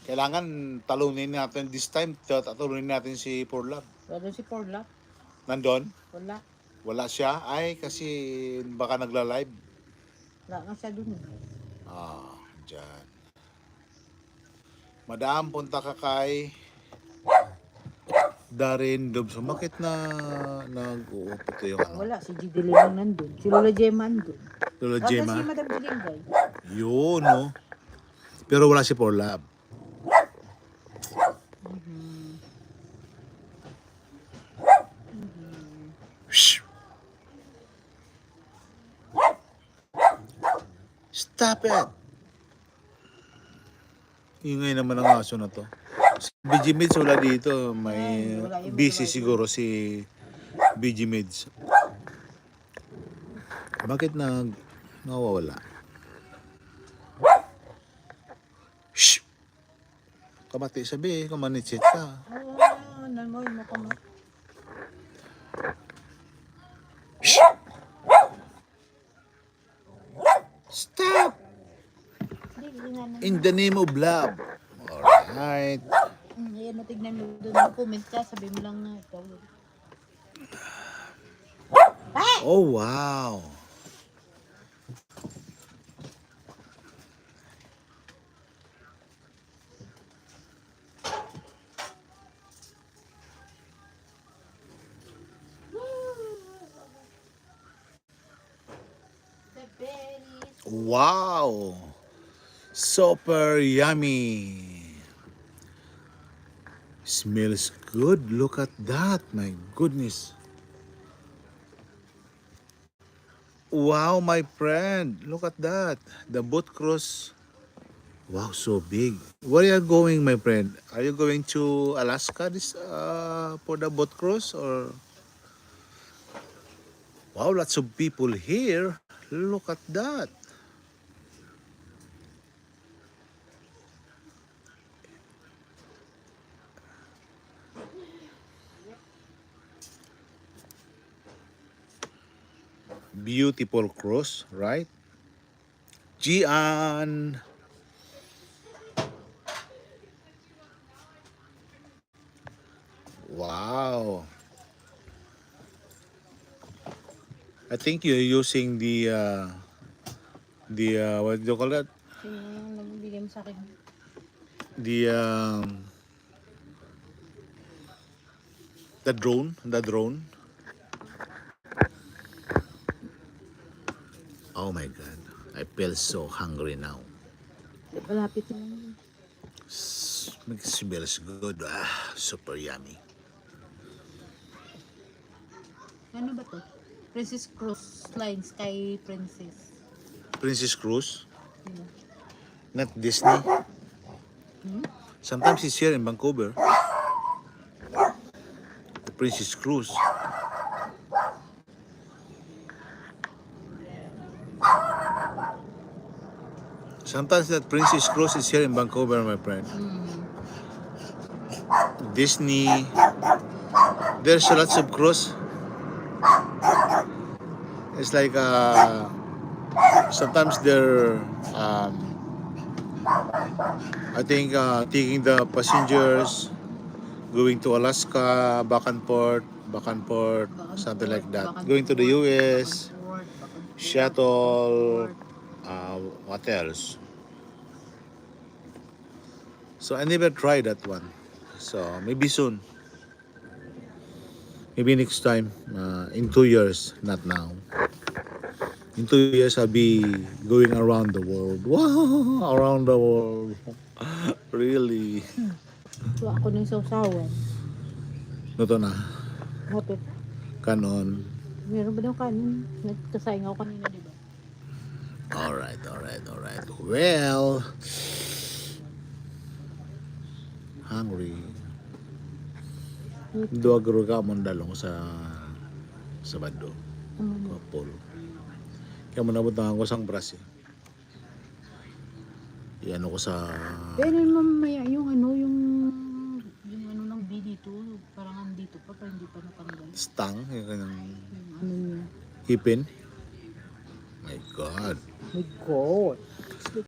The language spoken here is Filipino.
Kailangan talunin natin this time. Talunin natin si Porlab. Wala si Porla. Nandun? Wala. Wala siya? Ay, kasi baka nagla-live. Wala nga siya dun. Dyan. Madam, punta ka kay Darin Dub. Sumakit na nag-uupot yung ano. Wala, si Gidili lang nandun. Si Lola Gemma nandun. Lola Wala Gemma. si Madam Dilingay. Yun, no? Pero wala si Porlab. Shh. Stop it! Ingay naman ang aso na to. Si BG Mids wala dito. May busy siguro si BG Mids. Bakit nawawala? Shh! Kamati sabi, kamanitsit ka. Nangoy mo ka mo. Shh! Stop! In the name of love. Alright. Ayan, tignan mo doon. Comment ka, sabi mo lang na ikaw. Oh, wow. Wow. Super yummy. Smells good. Look at that. My goodness. Wow, my friend. Look at that. The boat cruise. Wow, so big. Where are you going, my friend? Are you going to Alaska this for the boat cruise or? Wow, lots of people here. Look at that. Beautiful cruise, right? Gian. Wow. I think you're using the what do you call that? Sino yung nagbibigay mo sa akin? The drone. Oh my God, I feel so hungry now. Malapit na lang. It smells good. Super yummy. Ano ba to? Princess Cruise Line Sky Princess. Princess Cruise, Ano? not Disney. Sometimes it's here in Vancouver. The Princess Cruise. Sometimes that Princess Cruise is here in Vancouver, my friend. Disney. There's lots of cruise. It's like sometimes they're I think taking the passengers going to Alaska, back and forth, something like that. Going to the US, shuttle, what else? So I never tried that one. So maybe soon. Maybe next time, in 2 years, not now. In 2 years, I'll be going around the world. Wow, around the world. Really. So ako ng sausawan. Noto na. Hapit. Kanon. Meron ba daw kanin? Nagkasaing ako kanina, di ba? Alright. Well, hungry. Dua guru ka mong dalong sa Bando. Kapol. Kaya mo nabutangan ko sang bras eh. Iyan ko sa... Pero mamaya yung ano ng B dito, parang andito pa, parang hindi pa natanggal. Stang, yung kanyang Ano niya? ipin. My God. My God.